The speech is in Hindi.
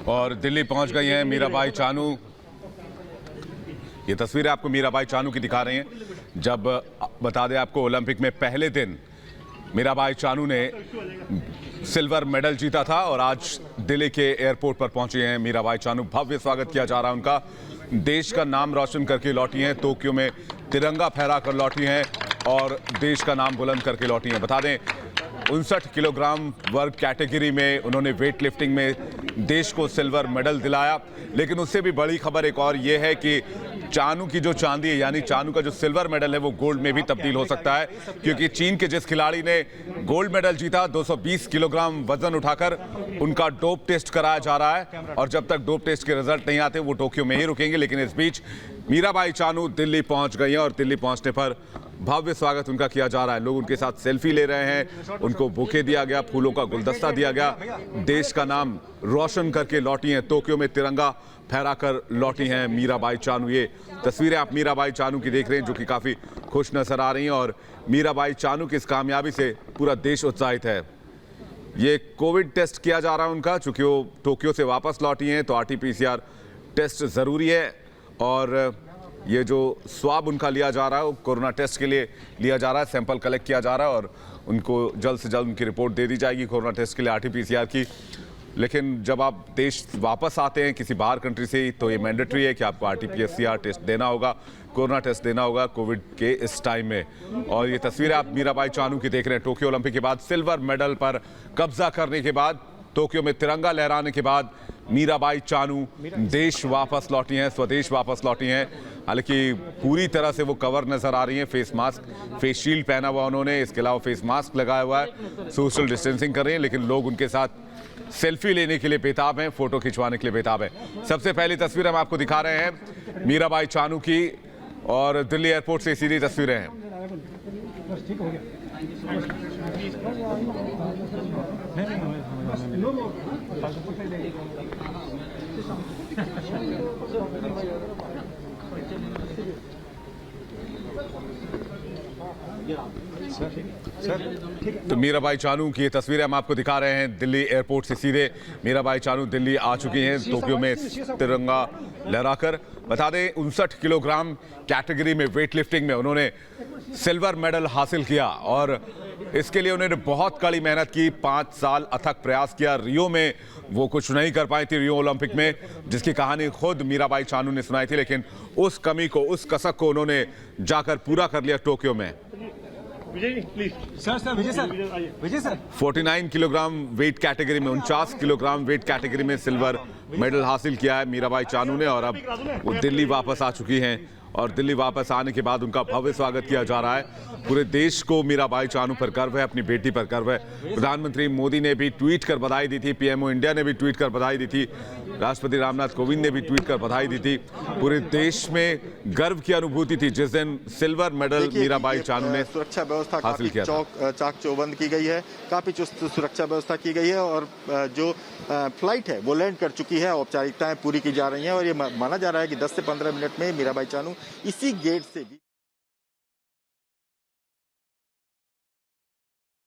और दिल्ली पहुंच गई हैं मीराबाई चानू। ये तस्वीरें आपको मीराबाई चानू की दिखा रहे हैं। जब बता दें आपको, ओलंपिक में पहले दिन मीराबाई चानू ने सिल्वर मेडल जीता था और आज दिल्ली के एयरपोर्ट पर पहुंची हैं मीराबाई चानू। भव्य स्वागत किया जा रहा है उनका। देश का नाम रोशन करके लौटी हैं, टोक्यो में तिरंगा फहरा कर लौटी हैं और देश का नाम बुलंद करके लौटी हैं। बता दें 59 किलोग्राम वर्ग कैटेगरी में उन्होंने वेट लिफ्टिंग में देश को सिल्वर मेडल दिलाया। लेकिन उससे भी बड़ी खबर एक और ये है कि चानू की जो चांदी है, यानी चानू का जो सिल्वर मेडल है, वो गोल्ड में भी तब्दील हो सकता है, क्योंकि चीन के जिस खिलाड़ी ने गोल्ड मेडल जीता 220 किलोग्राम वजन उठाकर, उनका डोप टेस्ट कराया जा रहा है और जब तक डोप टेस्ट के रिजल्ट नहीं आते वो टोक्यो में ही रुकेंगे। लेकिन इस बीच मीराबाई चानू दिल्ली पहुंच गई हैं और दिल्ली पहुंचने पर भव्य स्वागत उनका किया जा रहा है। लोग उनके साथ सेल्फी ले रहे हैं, उनको बुके दिया गया, फूलों का गुलदस्ता दिया गया। देश का नाम रोशन करके लौटी हैं, टोक्यो में तिरंगा फहराकर लौटी हैं मीराबाई चानू। ये तस्वीरें आप मीराबाई चानू की देख रहे हैं, जो कि काफी खुश नजर आ रही हैं और मीराबाई चानू की इस कामयाबी से पूरा देश उत्साहित है। ये कोविड टेस्ट किया जा रहा है उनका, चूंकि वो टोक्यो से वापस लौटी हैं तो RT-PCR टेस्ट जरूरी है और ये जो स्वाब उनका लिया जा रहा है वो कोरोना टेस्ट के लिए लिया जा रहा है। सैंपल कलेक्ट किया जा रहा है और उनको जल्द से जल्द उनकी रिपोर्ट दे दी जाएगी कोरोना टेस्ट के लिए, RT-PCR की। लेकिन जब आप देश वापस आते हैं किसी बाहर कंट्री से, तो ये मैंडेटरी है कि आपको RT-PCR टेस्ट देना होगा, कोरोना टेस्ट देना होगा कोविड के इस टाइम में। और ये तस्वीरें आप मीराबाई चानू की देख रहे हैं। टोक्यो ओलंपिक के बाद सिल्वर मेडल पर कब्जा करने के बाद, टोक्यो में तिरंगा लहराने के बाद मीराबाई चानू देश वापस लौटी हैं, स्वदेश वापस लौटी हैं। हालांकि पूरी तरह से वो कवर नजर आ रही हैं, फेस मास्क, फेस शील्ड पहना हुआ उन्होंने, इसके अलावा फेस मास्क लगाया हुआ है, सोशल डिस्टेंसिंग कर रही हैं। लेकिन लोग उनके साथ सेल्फी लेने के लिए बेताब हैं, फोटो खिंचवाने के लिए बेताब हैं। सबसे पहली तस्वीर हम आपको दिखा रहे हैं मीराबाई चानू की और दिल्ली एयरपोर्ट से सीधी तस्वीरें हैं। तो मीराबाई चानू की ये तस्वीरें हम आपको दिखा रहे हैं दिल्ली एयरपोर्ट से सीधे। मीराबाई चानू दिल्ली आ चुकी हैं टोक्यो में तिरंगा लहराकर। बता दें 59 किलोग्राम कैटेगरी में वेट लिफ्टिंग में उन्होंने सिल्वर मेडल हासिल किया और इसके लिए उन्होंने बहुत कड़ी मेहनत की, 5 साल अथक प्रयास किया। रियो में वो कुछ नहीं कर पाई थी, रियो ओलंपिक में, जिसकी कहानी खुद मीराबाई चानू ने सुनाई थी। लेकिन उस कमी को, उस कसक को उन्होंने जाकर पूरा कर लिया टोक्यो में। विजय सर 49 किलोग्राम वेट कैटेगरी में, 49 किलोग्राम वेट कैटेगरी में सिल्वर मेडल हासिल किया है मीराबाई चानू ने और अब वो दिल्ली वापस आ चुकी हैं और दिल्ली वापस आने के बाद उनका भव्य स्वागत किया जा रहा है। पूरे देश को मीराबाई चानू पर गर्व है, अपनी बेटी पर गर्व है। प्रधानमंत्री मोदी ने भी ट्वीट कर बधाई दी थी, PMO इंडिया ने भी ट्वीट कर बधाई दी थी, राष्ट्रपति रामनाथ कोविंद ने भी ट्वीट कर बधाई दी थी। पूरे देश में गर्व की अनुभूति थी जिस दिन सिल्वर मेडल मीराबाई चानू ने सुरक्षा व्यवस्था हासिल किया। चाक चौबंद की गई है, काफी चुस्त सुरक्षा व्यवस्था की गई है और जो फ्लाइट है वो लैंड कर चुकी है, औपचारिकताएं पूरी की जा रही हैं और ये माना जा रहा है कि 10 से 15 मिनट में मीराबाई चानू इसी गेट से भी